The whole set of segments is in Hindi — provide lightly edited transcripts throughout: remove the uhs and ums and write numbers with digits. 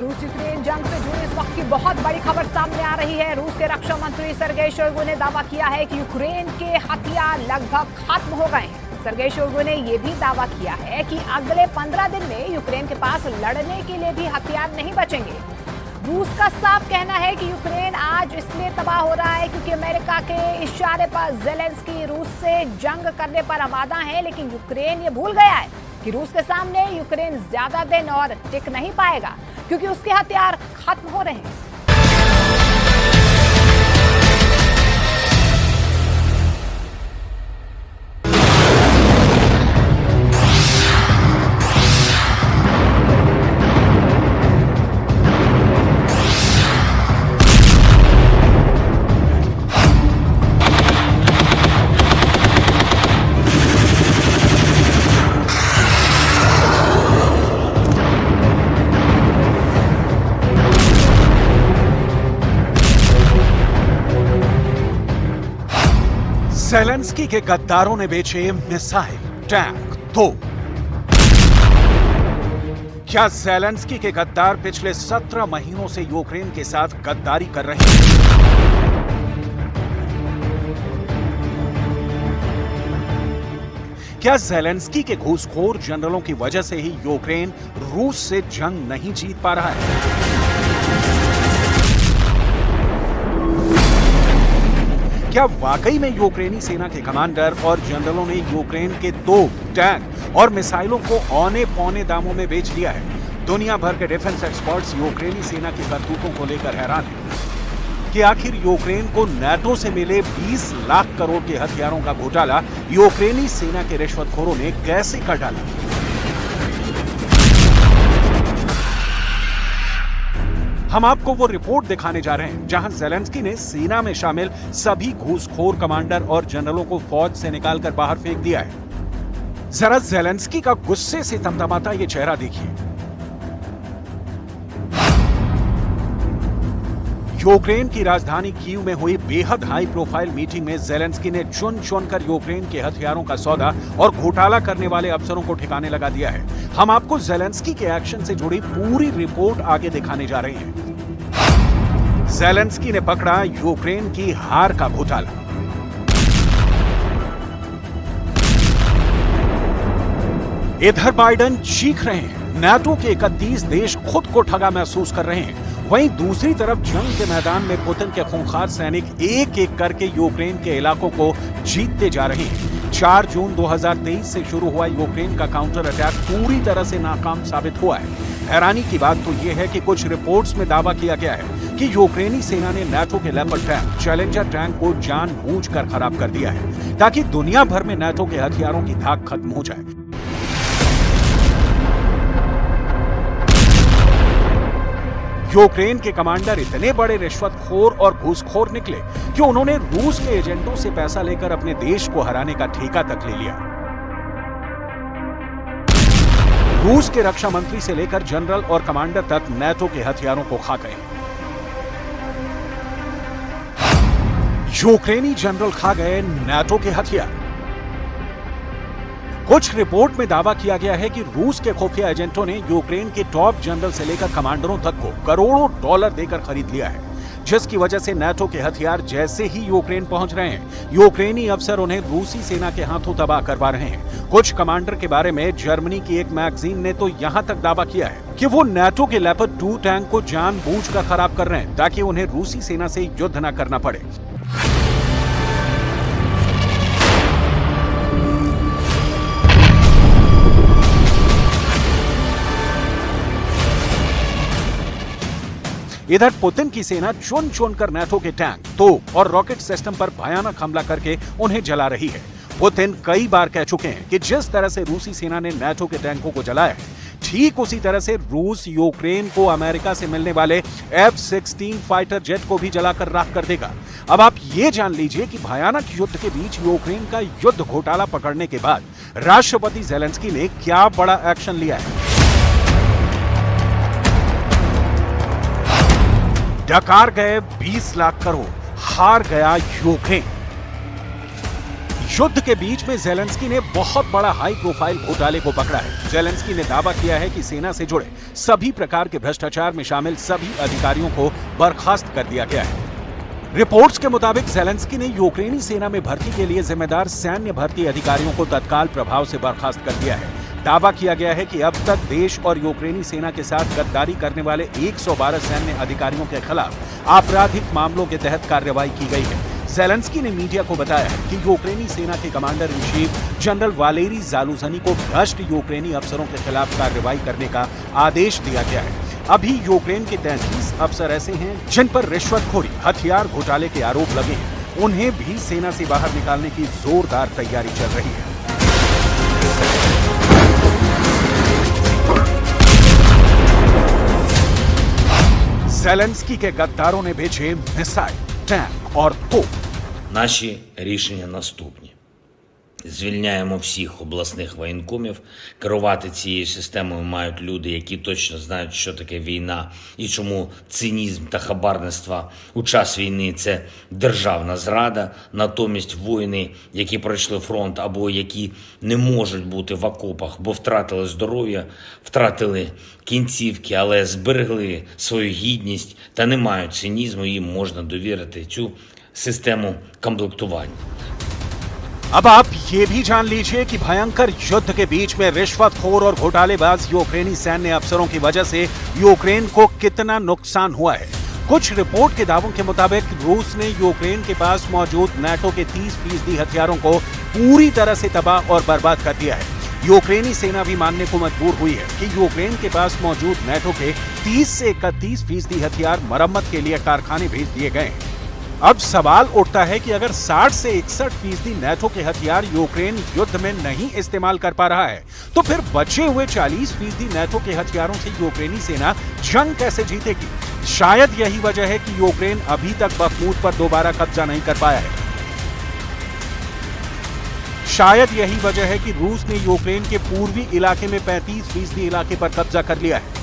रूस यूक्रेन जंग से जुड़ी इस वक्त की बहुत बड़ी खबर सामने आ रही है। रूस के रक्षा मंत्री सर्गेई शोइगु ने दावा किया है कि यूक्रेन के हथियार लगभग खत्म हो गए हैं। सर्गेई शोइगु ने यह भी दावा किया है कि अगले 15 दिन में यूक्रेन के पास लड़ने के लिए भी हथियार नहीं बचेंगे। रूस का साफ कहना है कि यूक्रेन आज इसलिए तबाह हो रहा है क्योंकि अमेरिका के इशारे पर ज़ेलेंस्की रूस से जंग करने पर आमादा है, लेकिन यूक्रेन ये भूल गया है कि रूस के सामने यूक्रेन ज्यादा दिन और टिक नहीं पाएगा क्योंकि उसके हथियार खत्म हो रहे हैं। ज़ेलेंस्की के गद्दारों ने बेचे मिसाइल, टैंक, तोप। क्या ज़ेलेंस्की के गद्दार पिछले 17 महीनों से यूक्रेन के साथ गद्दारी कर रहे हैं? क्या ज़ेलेंस्की के घूसखोर जनरलों की वजह से ही यूक्रेन रूस से जंग नहीं जीत पा रहा है? क्या वाकई में यूक्रेनी सेना के कमांडर और जनरलों ने यूक्रेन के तोप, टैंक और मिसाइलों को औने पौने दामों में बेच दिया है? दुनिया भर के डिफेंस एक्सपर्ट्स यूक्रेनी सेना की करतूतों को लेकर हैरान हैं कि आखिर यूक्रेन को नाटो से मिले 20 लाख करोड़ के हथियारों का घोटाला यूक्रेनी सेना के रिश्वतखोरों ने कैसे कर डाला। हम आपको वो रिपोर्ट दिखाने जा रहे हैं जहां ज़ेलेंस्की ने सेना में शामिल सभी घूसखोर कमांडर और जनरलों को फौज से निकालकर बाहर फेंक दिया है। जरा ज़ेलेंस्की का गुस्से से तमतमाता ये चेहरा देखिए। यूक्रेन की राजधानी कीव में हुई बेहद हाई प्रोफाइल मीटिंग में ज़ेलेंस्की ने चुन चुनकर यूक्रेन के हथियारों का सौदा और घोटाला करने वाले अफसरों को ठिकाने लगा दिया है। हम आपको ज़ेलेंस्की के एक्शन से जुड़ी पूरी रिपोर्ट आगे दिखाने जा रहे हैं। ज़ेलेंस्की ने पकड़ा यूक्रेन की हार का घोटाला। इधर बाइडेन चीख रहे हैं, नाटो के 31 देश खुद को ठगा महसूस कर रहे हैं। वहीं दूसरी तरफ जंग के मैदान में पुतिन के खूंखार सैनिक एक एक करके यूक्रेन के इलाकों को जीतते जा रहे हैं। 4 जून 2023 से शुरू हुआ यूक्रेन का काउंटर अटैक पूरी तरह से नाकाम साबित हुआ है। हैरानी की बात तो यह है कि कुछ रिपोर्ट्स में दावा किया गया है कि यूक्रेनी सेना ने नाटो के लेपर्ड टैंक, चैलेंजर टैंक को जानबूझकर खराब कर दिया है ताकि दुनिया भर में नाटो के हथियारों की धाक खत्म हो जाए। यूक्रेन के कमांडर इतने बड़े रिश्वतखोर और घूसखोर निकले कि उन्होंने रूस के एजेंटों से पैसा लेकर अपने देश को हराने का ठेका तक ले लिया। रूस के रक्षा मंत्री से लेकर जनरल और कमांडर तक नाटो के हथियारों को खा गए। यूक्रेनी जनरल खा गए नाटो के हथियार। कुछ रिपोर्ट में दावा किया गया है कि रूस के खुफिया एजेंटों ने यूक्रेन के टॉप जनरल से लेकर कमांडरों तक को करोड़ों डॉलर देकर खरीद लिया है, जिसकी वजह से नाटो के हथियार जैसे ही यूक्रेन पहुंच रहे हैं, यूक्रेनी अफसर उन्हें रूसी सेना के हाथों तबाह करवा रहे हैं। कुछ कमांडर के बारे में जर्मनी की एक मैगजीन ने तो यहां तक दावा किया है कि वो नाटो के लेपर्ड 2 टैंक को जानबूझकर खराब कर रहे हैं ताकि उन्हें रूसी सेना से युद्ध न करना पड़े। इधर पुतिन की सेना चुन चुनकर नाटो के टैंक, तोप और रॉकेट सिस्टम पर भयानक हमला करके उन्हें जला रही है। पुतिन कई बार कह चुके हैं कि जिस तरह से रूसी सेना ने नाटो के टैंकों को जलाया है, ठीक उसी तरह से रूस यूक्रेन को अमेरिका से मिलने वाले F-16 फाइटर जेट को भी जलाकर राख कर देगा। अब आप ये जान लीजिए कि भयानक युद्ध के बीच यूक्रेन का युद्ध घोटाला पकड़ने के बाद राष्ट्रपति ज़ेलेंस्की ने क्या बड़ा एक्शन लिया है। डकार गए 20 लाख करोड़, हार गया यूक्रेन। युद्ध के बीच में जेलेंस्की ने बहुत बड़ा हाई प्रोफाइल घोटाले को पकड़ा है। जेलेंस्की ने दावा किया है कि सेना से जुड़े सभी प्रकार के भ्रष्टाचार में शामिल सभी अधिकारियों को बर्खास्त कर दिया गया है। रिपोर्ट्स के मुताबिक जेलेंस्की ने यूक्रेनी सेना में भर्ती के लिए जिम्मेदार सैन्य भर्ती अधिकारियों को तत्काल प्रभाव से बर्खास्त कर दिया है। दावा किया गया है कि अब तक देश और यूक्रेनी सेना के साथ गद्दारी करने वाले 112 सैन्य अधिकारियों के खिलाफ आपराधिक मामलों के तहत कार्रवाई की गई है। जेलेंस्की ने मीडिया को बताया है कि यूक्रेनी सेना के commander in chief general Valery Zaluzhny को भ्रष्ट यूक्रेनी अफसरों के खिलाफ कार्रवाई करने का आदेश दिया गया है। अभी यूक्रेन के 33 अफसर ऐसे हैं जिन पर रिश्वतखोरी, हथियार घोटाले के आरोप लगे हैं। उन्हें भी सेना से बाहर निकालने की जोरदार तैयारी चल रही है। जेलेंस्की के गद्दारों ने भेजे मिसाइल, टैंक और तोप। Наші рішення наступні. Звільняємо всіх обласних воєнкомів. Керувати цією системою мають люди, які точно знають, що таке війна і чому цинізм та хабарництво у час війни – це державна зрада. Натомість воїни, які пройшли фронт або які не можуть бути в окопах, бо втратили здоров'я, втратили кінцівки, але зберегли свою гідність та не мають цинізму, їм можна довірити цю систему комплектування. अब आप ये भी जान लीजिए कि भयंकर युद्ध के बीच में रिश्वतखोर और घोटालेबाज यूक्रेनी सैन्य अफसरों की वजह से यूक्रेन को कितना नुकसान हुआ है। कुछ रिपोर्ट के दावों के मुताबिक रूस ने यूक्रेन के पास मौजूद नाटो के 30% हथियारों को पूरी तरह से तबाह और बर्बाद कर दिया है। यूक्रेनी सेना भी मानने को मजबूर हुई है कि यूक्रेन के पास मौजूद नाटो के 30 से 31% हथियार मरम्मत के लिए कारखाने भेज दिए गए हैं। अब सवाल उठता है कि अगर 60 से 61% नाटो के हथियार यूक्रेन युद्ध में नहीं इस्तेमाल कर पा रहा है, तो फिर बचे हुए 40% नाटो के हथियारों से यूक्रेनी सेना जंग कैसे जीतेगी? शायद यही वजह है कि यूक्रेन अभी तक बखमूत पर दोबारा कब्जा नहीं कर पाया है। शायद यही वजह है कि रूस ने यूक्रेन के पूर्वी इलाके में 35% इलाके पर कब्जा कर लिया है।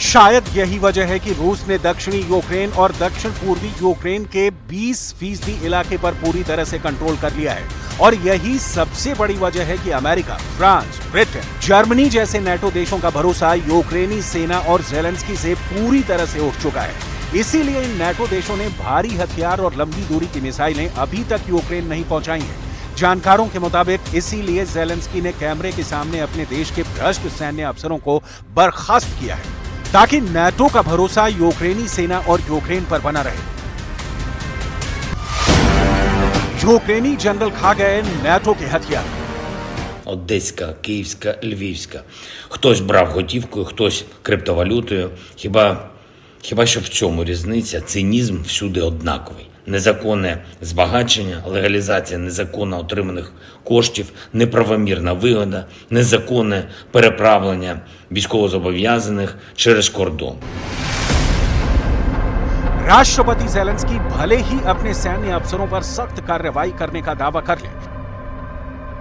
शायद यही वजह है कि रूस ने दक्षिणी यूक्रेन और दक्षिण पूर्वी यूक्रेन के 20% इलाके पर पूरी तरह से कंट्रोल कर लिया है। और यही सबसे बड़ी वजह है कि अमेरिका, फ्रांस, ब्रिटेन, जर्मनी जैसे नाटो देशों का भरोसा यूक्रेनी सेना और जेलेंस्की से पूरी तरह से उठ चुका है। इसीलिए इन नाटो देशों ने भारी हथियार और लंबी दूरी की मिसाइलें अभी तक यूक्रेन नहीं पहुंचाई हैं। जानकारों के मुताबिक इसीलिए जेलेंस्की ने कैमरे के सामने अपने देश के भ्रष्ट सैन्य अफसरों को बर्खास्त किया है, ताकि नाटो का भरोसा यूक्रेनी सेना और यूक्रेन पर बना रहे। यूक्रेनी जनरल खा गए नाटो के हथियार। Одеська, Київська, Львівська. Хтось брав готівкою, хтось криптовалютою. Хіба що в цьому різниця? Цинізм всюди однаковий. Незаконне збагачення, легалізація незаконно отриманих коштів, неправомірна вигода, незаконне переправлення військовозобов'язаних через кордон. राष्ट्रपति जेलेंस्की भले ही अपने सैन्य अफसरों पर सख्त कार्रवाई करने का दावा कर ले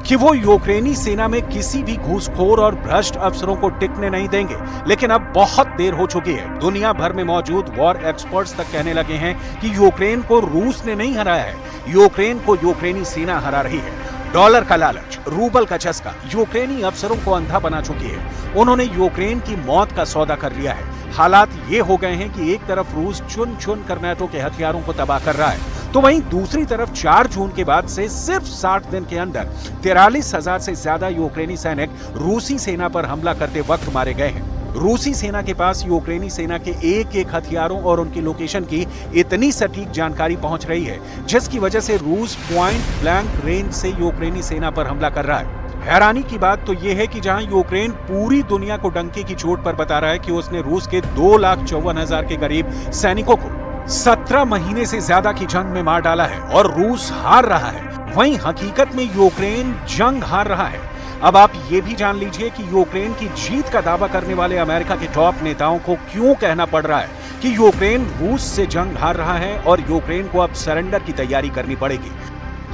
कि वो यूक्रेनी सेना में किसी भी घूसखोर और भ्रष्ट अफसरों को टिकने नहीं देंगे, लेकिन अब बहुत देर हो चुकी है। दुनिया भर में मौजूद वॉर एक्सपर्ट्स तक कहने लगे हैं कि यूक्रेन को रूस ने नहीं हराया है, यूक्रेन को यूक्रेनी सेना हरा रही है। डॉलर का लालच, रूबल का चस्का यूक्रेनी अफसरों को अंधा बना चुकी है। उन्होंने यूक्रेन की मौत का सौदा कर लिया है। हालात ये हो गए हैं कि एक तरफ रूस चुन चुन कर नाटो के हथियारों को तबाह कर रहा है, तो वहीं दूसरी तरफ 4 जून के बाद से सिर्फ 60 दिन के अंदर 43,000 से ज्यादा यूक्रेनी सैनिक रूसी सेना पर हमला करते वक्त मारे गए हैं। रूसी सेना के पास यूक्रेनी सेना के एक हथियारों और उनकी लोकेशन की इतनी सटीक जानकारी पहुंच रही है, जिसकी वजह से रूस पॉइंट ब्लैंक रेंज से यूक्रेनी सेना पर हमला कर रहा है। हैरानी की बात तो यह है कि जहां यूक्रेन पूरी दुनिया को डंके की चोट पर बता रहा है कि उसने रूस के 2,54,000 के करीब सैनिकों को 17 महीने से ज्यादा की जंग में मार डाला है और रूस हार रहा है, वहीं हकीकत में यूक्रेन जंग हार रहा है। अब आप ये भी जान लीजिए कि यूक्रेन की जीत का दावा करने वाले अमेरिका के टॉप नेताओं को क्यों कहना पड़ रहा है कि यूक्रेन रूस से जंग हार रहा है और यूक्रेन को अब सरेंडर की तैयारी करनी पड़ेगी।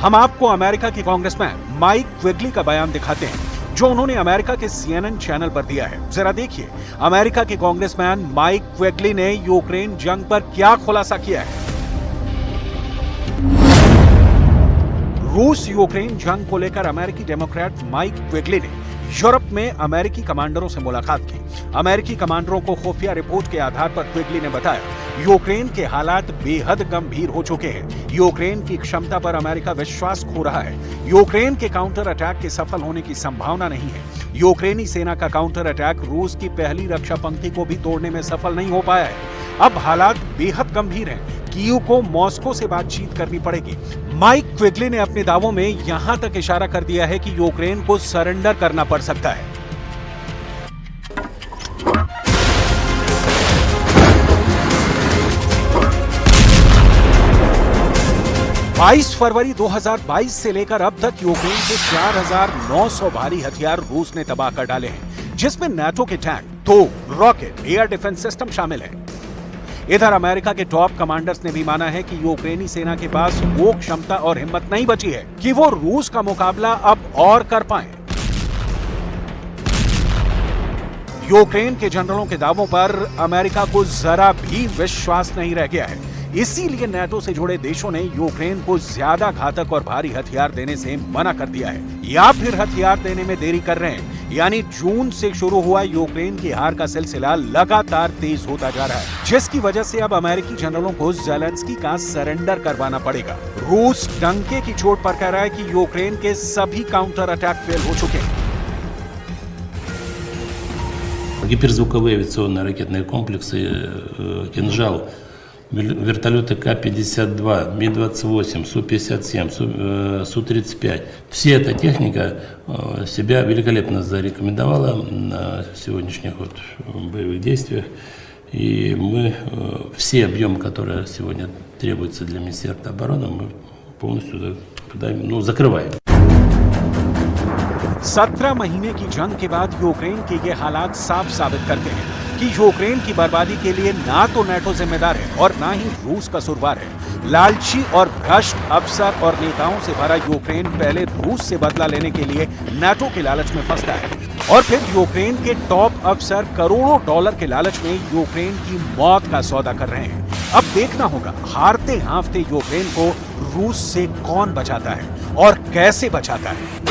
हम आपको अमेरिका के कांग्रेसमैन माइक क्विगली का बयान दिखाते हैं, जो उन्होंने अमेरिका के CNN चैनल पर दिया है। जरा देखिए अमेरिका के कांग्रेसमैन माइक क्विगली ने यूक्रेन जंग पर क्या खुलासा किया है। रूस यूक्रेन जंग को लेकर अमेरिकी डेमोक्रेट माइक क्विगली ने यूरोप में अमेरिकी कमांडरों से मुलाकात की। अमेरिकी कमांडरों को खुफिया रिपोर्ट के आधार पर क्विगली ने बताया, यूक्रेन के हालात बेहद गंभीर हो चुके हैं। यूक्रेन की क्षमता पर अमेरिका विश्वास खो रहा है। यूक्रेन के काउंटर अटैक के सफल होने की संभावना नहीं है। यूक्रेनी सेना का काउंटर अटैक रूस की पहली रक्षा पंक्ति को भी तोड़ने में सफल नहीं हो पाया है। अब हालात बेहद गंभीर हैं। कीव को मॉस्को से बातचीत करनी पड़ेगी। माइक क्विगली ने अपने दावों में यहां तक इशारा कर दिया है कि यूक्रेन को सरेंडर करना पड़ सकता है। 22 फरवरी 2022 से लेकर अब तक यूक्रेन के 4,900 भारी हथियार रूस ने तबाह कर डाले हैं, जिसमें नाटो के टैंक, तोप, रॉकेट, एयर डिफेंस सिस्टम शामिल है। इधर अमेरिका के टॉप कमांडर्स ने भी माना है कि यूक्रेनी सेना के पास वो क्षमता और हिम्मत नहीं बची है कि वो रूस का मुकाबला अब और कर पाए। यूक्रेन के जनरलों के दावों पर अमेरिका को जरा भी विश्वास नहीं रह गया है। इसीलिए नाटो से जुड़े देशों ने यूक्रेन को ज्यादा घातक और भारी हथियार देने से मना कर दिया है, या फिर हथियार देने में देरी कर रहे हैं। यानी जून से शुरू हुआ यूक्रेन की हार का सिलसिला लगातार तेज होता जा रहा है, जिसकी वजह से अब अमेरिकी जनरलों को ज़ेलेंस्की का सरेंडर करवाना पड़ेगा। रूस डंके की चोट पर कह रहा है कि यूक्रेन के सभी काउंटर अटैक फेल हो चुके हैं। Гиперзвуковые авиационные ракетные комплексы «Кинжал», вертолеты К-52, Ми-28, Су-57, Су-35. Вся эта техника себя великолепно зарекомендовала на сегодняшних боевых действиях. И мы все объемы, которые сегодня требуются для Министерства обороны, мы полностью закрываем. 17 महीने की जंग के बाद यूक्रेन के ये हालात साफ साबित करते हैं कि यूक्रेन की बर्बादी के लिए ना तो नाटो जिम्मेदार है और ना ही रूस कसूरवार है। लालची और भ्रष्ट अफसर और नेताओं से भरा यूक्रेन पहले रूस से बदला लेने के लिए नाटो के लालच में फंसता है, और फिर यूक्रेन के टॉप अफसर करोड़ों डॉलर के लालच में यूक्रेन की मौत का सौदा कर रहे हैं। अब देखना होगा हारते हांफते यूक्रेन को रूस से कौन बचाता है और कैसे बचाता है।